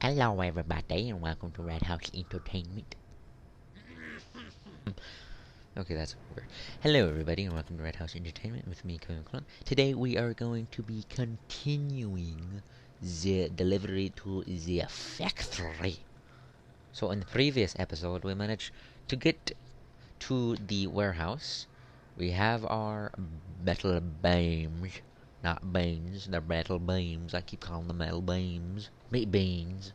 Hello, everybody, and welcome to Red House Entertainment. Okay, that's weird. Hello, everybody, and welcome to Red House Entertainment with me, Kevin McClellan. Today, we are going to be continuing the delivery to the factory. So, in the previous episode, we managed to get to the warehouse. We have our metal beams, not beans, they're metal beams. I keep calling them metal beams. Beans.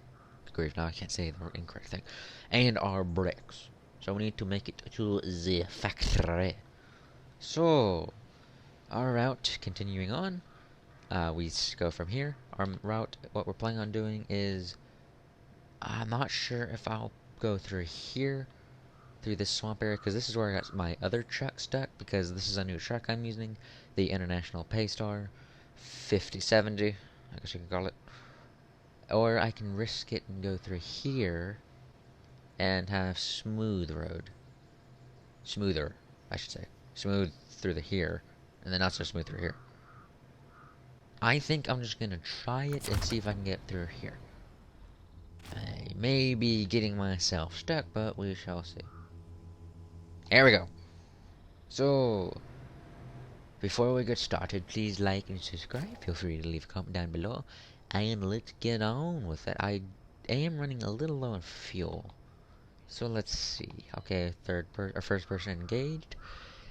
Grief, now I can't say the incorrect thing. And our bricks. So we need to make it to the factory. So, our route, continuing on, we go from here. Our route, what we're planning on doing is, I'm not sure if I'll go through here, through this swamp area, because this is where I got my other truck stuck, because this is a new truck I'm using, the International Paystar 5070, I guess you can call it. Or I can risk it and go through here and have smooth road. Smoother, I should say. Smooth through the here, and then not so smooth through here. I think I'm just gonna try it and see if I can get through here. I may be getting myself stuck, but we shall see. There we go. So, before we get started, please like and subscribe. Feel free to leave a comment down below. And let's get on with it. I am running a little low on fuel. So let's see. Okay, first person engaged.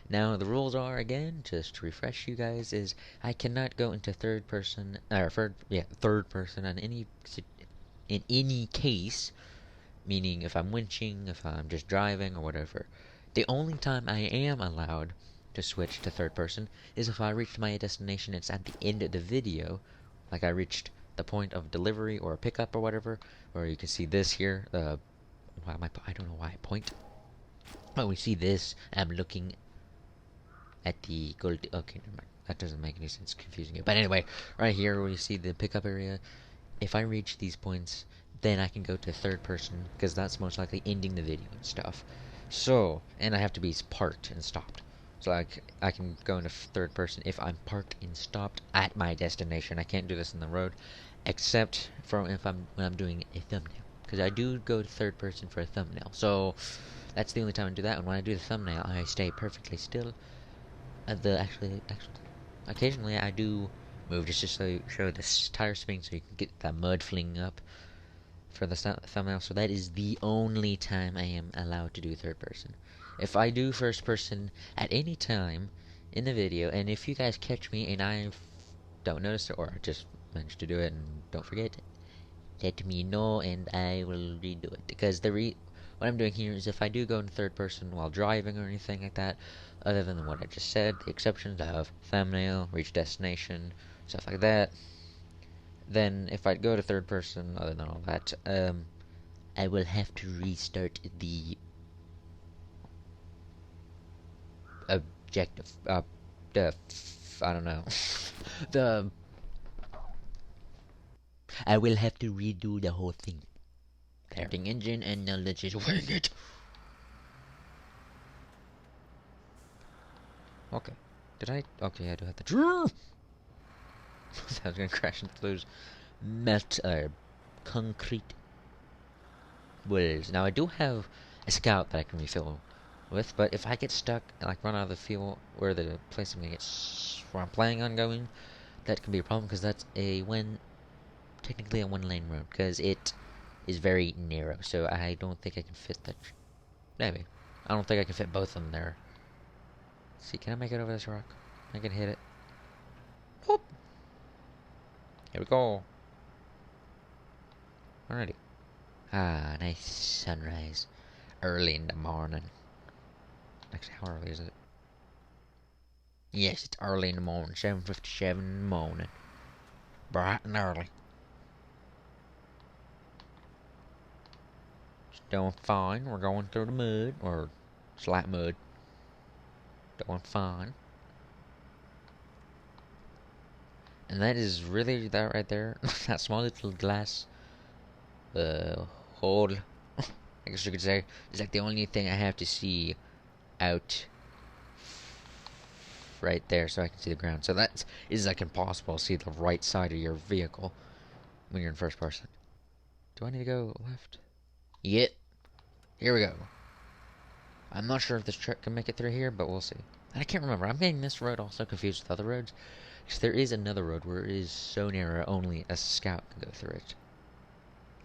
Now the rules are, again, just to refresh you guys, is I cannot go into third person in any case, meaning if I'm winching, if I'm just driving or whatever. The only time I am allowed to switch to third person is if I reach my destination. It's at the end of the video, like I reached the point of delivery or pickup or whatever, where you can see this here. I don't know why I point. But we see this. I'm looking at the gold. Okay, never mind. That doesn't make any sense. Confusing it. But anyway, right here we see the pickup area. If I reach these points, then I can go to third person, because that's most likely ending the video and stuff. So, and I have to be parked and stopped. So I can go into third person if I'm parked and stopped at my destination. I can't do this in the road, except for when I'm doing a thumbnail, because I do go to third person for a thumbnail. So that's the only time I do that. And when I do the thumbnail, I stay perfectly still. Actually, occasionally I do move just to show the tire spin, so you can get that mud flinging up for the thumbnail. So that is the only time I am allowed to do third person. If I do first person at any time in the video, and if you guys catch me and I don't notice it, or I just managed to do it and don't forget, let me know and I will redo it. Because what I'm doing here is, if I do go in third person while driving or anything like that, other than what I just said, the exceptions of thumbnail, reach destination, stuff like that, then if I go to third person, other than all that, I will have to restart the objective, I don't know, the, I will have to redo the whole thing. Starting engine, and now let's just wing it. Okay. Okay, I do have to. I was gonna crash into those concrete walls. Now I do have a scout that I can refill with, but if I get stuck, like run out of the fuel where the place where I'm planning on going, that can be a problem, because that's technically a one-lane road, because it is very narrow. So I don't think I can fit that. Maybe. I don't think I can fit both of them there. Let's see, can I make it over this rock? I can hit it. Whoop! Here we go. Alrighty. Ah, nice sunrise. Early in the morning. Actually, how early is it? Yes, it's early in the morning. 7:57 in the morning. Bright and early. It's doing fine. We're going through the mud. Or slight mud. Doing fine. And that is really that right there. That small little glass hole, I guess you could say, is like the only thing I have to see out right there, so I can see the ground. So that is like impossible to see the right side of your vehicle when you're in first person. Do I need to go left? Yep. Here we go. I'm not sure if this truck can make it through here, but we'll see. And I can't remember. I'm getting this road also confused with other roads. Because there is another road where it is so narrow only a scout can go through it.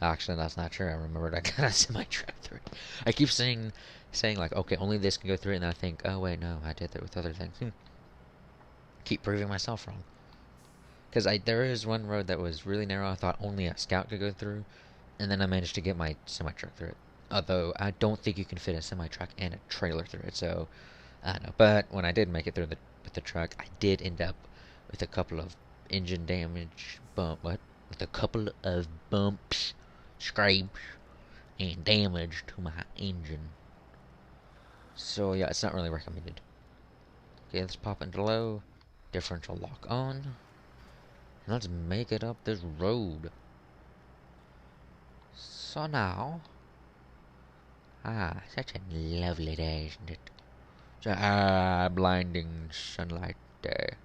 Actually, that's not true. I remembered I got a semi-truck through it. I keep saying like, okay, only this can go through it, and I think, oh wait, no, I did that with other things. Keep proving myself wrong. Because there is one road that was really narrow. I thought only a scout could go through, and then I managed to get my semi-truck through it. Although I don't think you can fit a semi-truck and a trailer through it, so I don't know. But when I did make it through with the truck, I did end up with a couple of engine damage with a couple of bumps, scrapes, and damage to my engine. So yeah, it's not really recommended. Okay, let's pop into low. Differential lock on. Let's make it up this road. So now, such a lovely day, isn't it? Blinding sunlight day.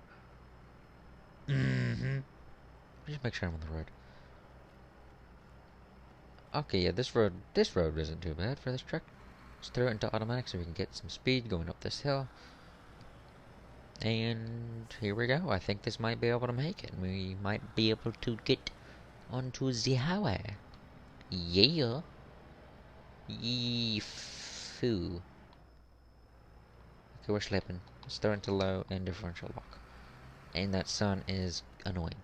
Just make sure I'm on the road. Okay, yeah, this road isn't too bad for this truck. Just throw it into automatic so we can get some speed going up this hill. And here we go. I think this might be able to make it. We might be able to get onto the highway. Yeah. Yee-foo. Okay, we're slipping. Let's throw into low and differential lock. And that sun is annoying.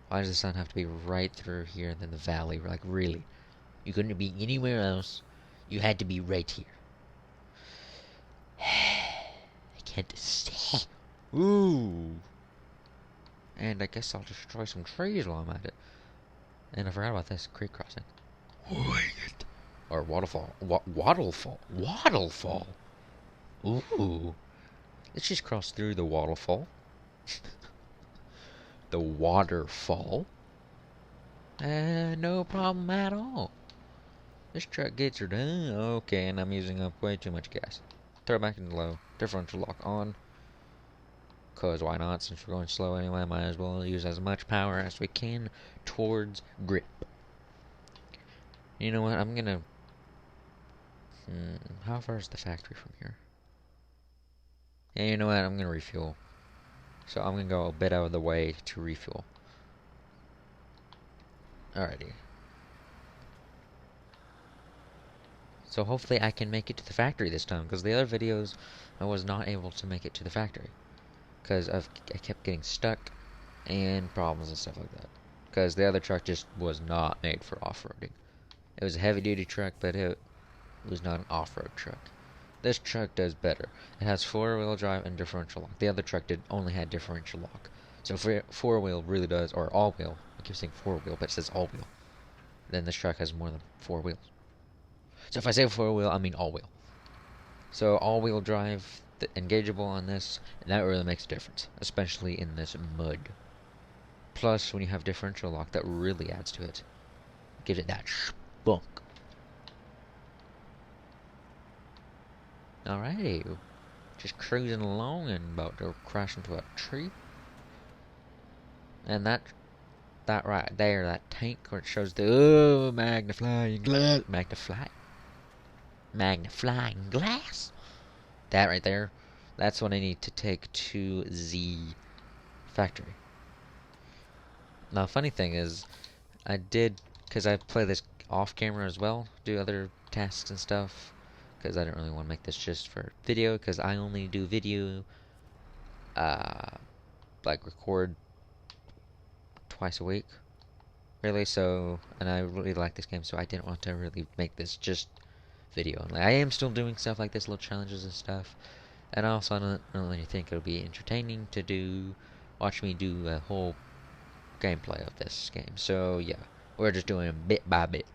Why does the sun have to be right through here and then the valley? Like, really? You couldn't be anywhere else. You had to be right here. I can't stand. Ooh. And I guess I'll destroy some trees while I'm at it. And I forgot about this creek crossing. Or waterfall. Waterfall. Waterfall. Ooh. Let's just cross through the waterfall. The waterfall. No problem at all. This truck gets her done. Okay, and I'm using up way too much gas. Throw it back into low. Differential lock on. Cause why not? Since we're going slow anyway, might as well use as much power as we can towards grip. You know what? I'm gonna... how far is the factory from here? Yeah, you know what? I'm gonna refuel. So I'm gonna go a bit out of the way to refuel. Alrighty. So hopefully I can make it to the factory this time, because the other videos I was not able to make it to the factory. Because I kept getting stuck and problems and stuff like that. Because the other truck just was not made for off-roading. It was a heavy-duty truck, but it was not an off-road truck. This truck does better. It has four-wheel drive and differential lock. The other truck only had differential lock. So four-wheel really does, or all-wheel. I keep saying four-wheel, but it says all-wheel. Then this truck has more than four wheels. So if I say four-wheel, I mean all-wheel. So all-wheel drive, engageable on this, and that really makes a difference, especially in this mud. Plus, when you have differential lock, that really adds to it. Gives it that spunk. Alrighty, just cruising along and about to crash into a tree. And that right there, that tank where it shows the magnifying glass, magnifying glass. That right there, that's what I need to take to the factory. Now, funny thing is, I did, because I play this off camera as well, do other tasks and stuff, because I don't really want to make this just for video, because I only do video, like record twice a week, really. So, and I really like this game, so I didn't want to really make this just video only. I am still doing stuff like this, little challenges and stuff, and also I don't really think it'll be entertaining to watch me do a whole gameplay of this game. So yeah, we're just doing bit by bit.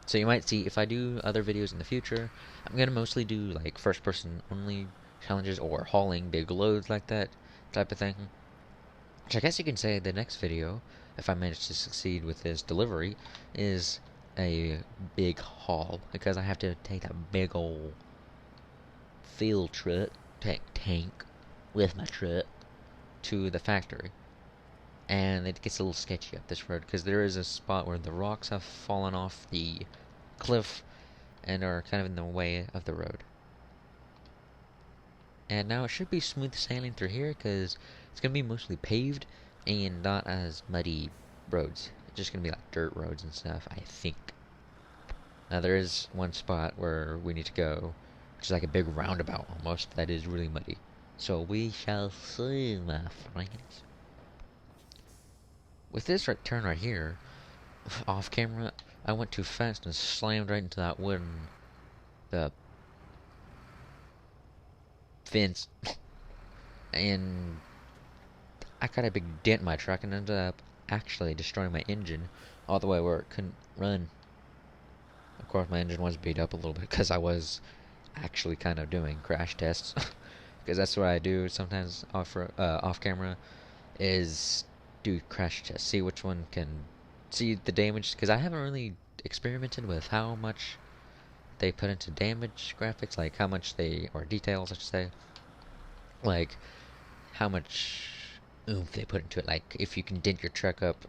So you might see, if I do other videos in the future, I'm gonna mostly do like first person only challenges or hauling big loads like that type of thing. Which I guess you can say the next video, if I manage to succeed with this delivery, is a big haul, because I have to take that big old field truck tank with my truck to the factory. and it gets a little sketchy up this road because there is a spot where the rocks have fallen off the cliff and are kind of in the way of the road. And now it should be smooth sailing through here because it's going to be mostly paved and not as muddy roads. It's just going to be like dirt roads and stuff, I think. Now there is one spot where we need to go, which is like a big roundabout almost, that is really muddy. So we shall see, my friends. With this turn right here, off camera, I went too fast and slammed right into that the fence, and I got a big dent in my truck and ended up actually destroying my engine all the way where it couldn't run. Of course, my engine was beat up a little bit because I was actually kind of doing crash tests, because that's what I do sometimes off camera, is do crash tests, see which one can see the damage, because I haven't really experimented with how much they put into damage graphics, like how much or details I should say, like how much oomph they put into it, like if you can dent your truck up,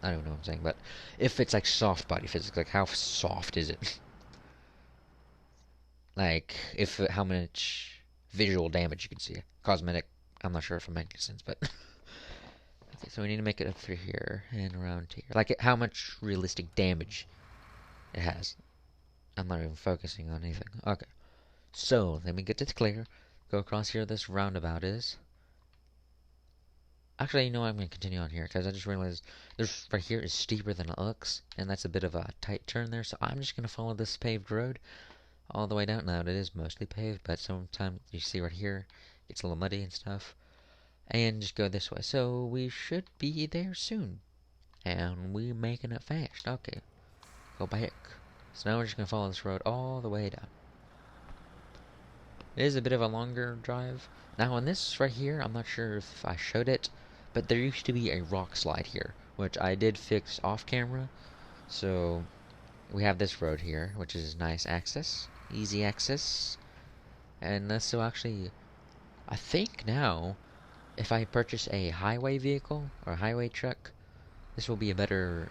I don't know what I'm saying, but if it's like soft body physics, like how soft is it? Like how much visual damage you can see. Cosmetic, I'm not sure if I'm making sense, but okay, so we need to make it up through here and around here. Like how much realistic damage it has. I'm not even focusing on anything. Okay. So, let me get this clear. Go across here, this roundabout is. Actually, you know what? I'm going to continue on here, because I just realized this right here is steeper than it looks, and that's a bit of a tight turn there, so I'm just going to follow this paved road all the way down. Now, it is mostly paved, but sometimes you see right here, it's a little muddy and stuff, and just go this way. So, we should be there soon, and we're making it fast. Okay, go back. So now we're just going to follow this road all the way down. It is a bit of a longer drive. Now on this right here, I'm not sure if I showed it, but there used to be a rock slide here, which I did fix off camera. So we have this road here, which is nice access, easy access. And so actually, I think now, if I purchase a highway vehicle or a highway truck, this will be a better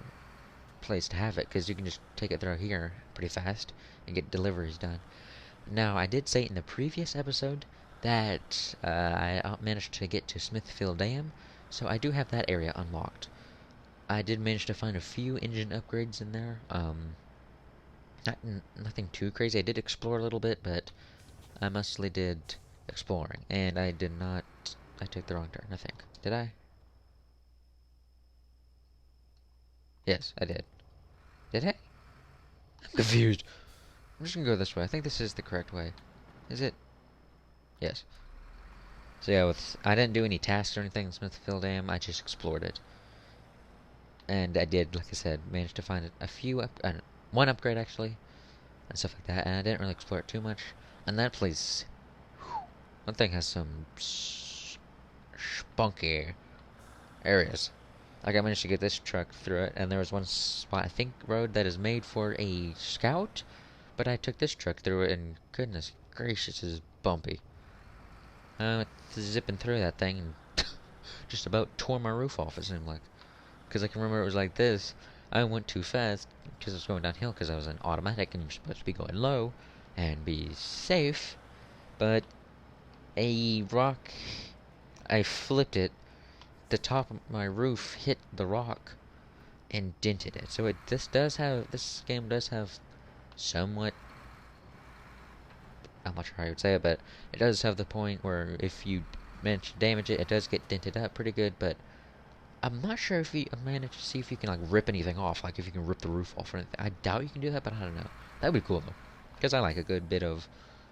place to have it, because you can just take it through here pretty fast and get deliveries done. Now, I did say in the previous episode that I managed to get to Smithfield Dam, so I do have that area unlocked. I did manage to find a few engine upgrades in there. Nothing too crazy. I did explore a little bit, but I mostly did exploring, and I did not. I took the wrong turn, I think. Did I? Yes, I did. Did I? I'm confused. I'm just gonna go this way. I think this is the correct way. Is it? Yes. So yeah, I didn't do any tasks or anything in Smithfield Dam. I just explored it, and I did, like I said, manage to find a few one upgrade actually, and stuff like that. And I didn't really explore it too much. And that place, one thing has some spunky areas. Like I managed to get this truck through it, and there was one spot, I think, road that is made for a scout, but I took this truck through it, and goodness gracious, it is bumpy. Zipping through that thing and just about tore my roof off, it seemed like. Because I can remember it was like this. I went too fast because I was going downhill because I was in automatic and you're supposed to be going low and be safe. But a rock, I flipped it. The top of my roof hit the rock and dented it. So this game does have somewhat, I'm not sure how I would say it, but it does have the point where if you manage to damage it, it does get dented up pretty good, but I'm not sure if you manage to see if you can like rip anything off, like if you can rip the roof off or anything. I doubt you can do that, but I don't know. That'd be cool though, because I like a good bit of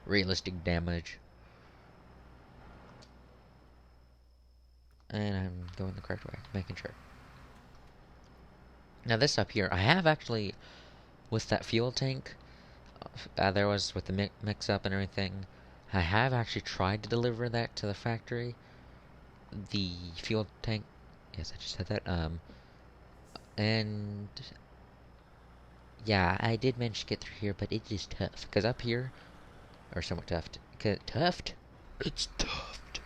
realistic damage. And I'm going the correct way, making sure. Now this up here, I have actually, with that fuel tank, there was with the mix-up and everything, I have actually tried to deliver that to the factory. The fuel tank, yes, I just said that, and yeah, I did manage to get through here, but it is tough, because up here, or somewhat tough, tuft? It's tuft.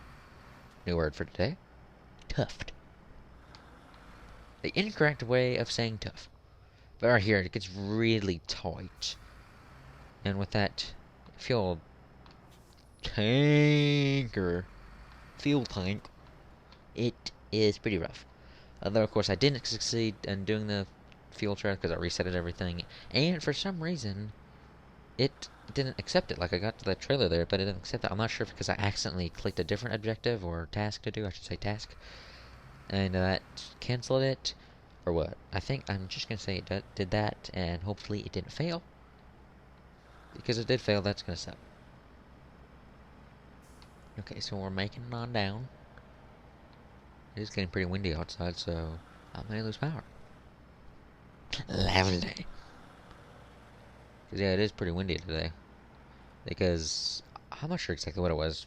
New word for today, tuft. the incorrect way of saying tough. But right here, it gets really tight. And with that fuel tanker, fuel tank, it is pretty rough. Although, of course, I didn't succeed in doing the fuel trap because I resetted everything. And for some reason, it didn't accept it. Like, I got to the trailer there, but it didn't accept it. I'm not sure if because I accidentally clicked a different objective or task to do. I should say task. And that canceled it. Or what? I think I'm just going to say it did that, and hopefully it didn't fail. Because it did fail, that's going to suck. Okay, so we're making it on down. It is getting pretty windy outside, so I may lose power. Lovely. Because, yeah, it is pretty windy today. Because I'm not sure exactly what it was.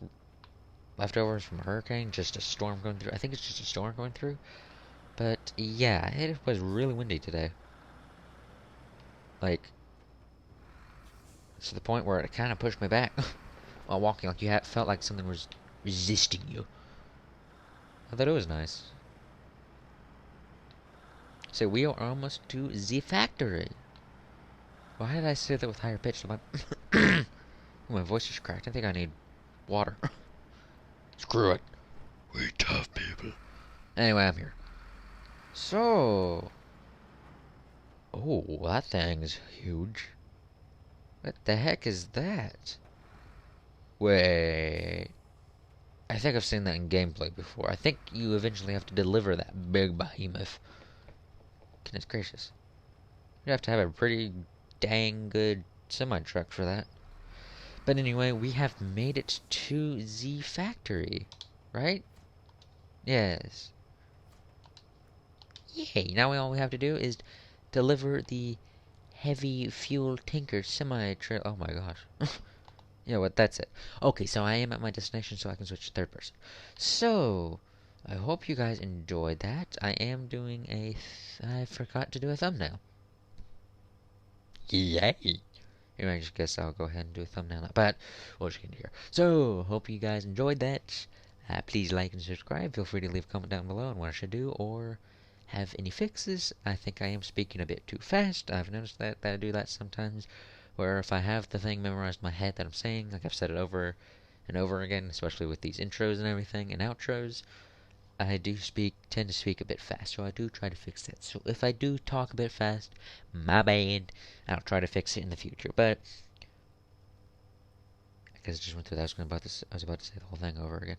Leftovers from a hurricane, just a storm going through. I think it's just a storm going through. But, yeah, it was really windy today. Like, to the point where it kind of pushed me back while walking. Like, you felt like something was resisting you. I thought it was nice. So we are almost to the factory. Why did I say that with higher pitch? My voice just cracked. I think I need water. Screw it. We tough people. Anyway, I'm here. So... Oh, that thing's huge. What the heck is that? Wait... I think I've seen that in gameplay before. I think you eventually have to deliver that big behemoth. Goodness gracious. You have to have a pretty dang good semi-truck for that. But anyway, we have made it to the factory. Right? Yes. Yay! Now all we have to do is deliver the heavy fuel tanker semi-trailer. Oh my gosh. Yeah, what? That's it. Okay, so I am at my destination, so I can switch to third person. So, I hope you guys enjoyed that. I am doing I forgot to do a thumbnail. Yay! I just guess I'll go ahead and do a thumbnail now. But, we'll just get here. So, hope you guys enjoyed that. Please like and subscribe. Feel free to leave a comment down below on what I should do, or have any fixes. I think I am speaking a bit too fast. I've noticed that I do that sometimes. Where if I have the thing memorized in my head that I'm saying, like I've said it over and over again, especially with these intros and everything, and outros, I do tend to speak a bit fast, so I do try to fix that. So if I do talk a bit fast, my bad. I'll try to fix it in the future. But I guess I just went through that. I was about to say the whole thing over again.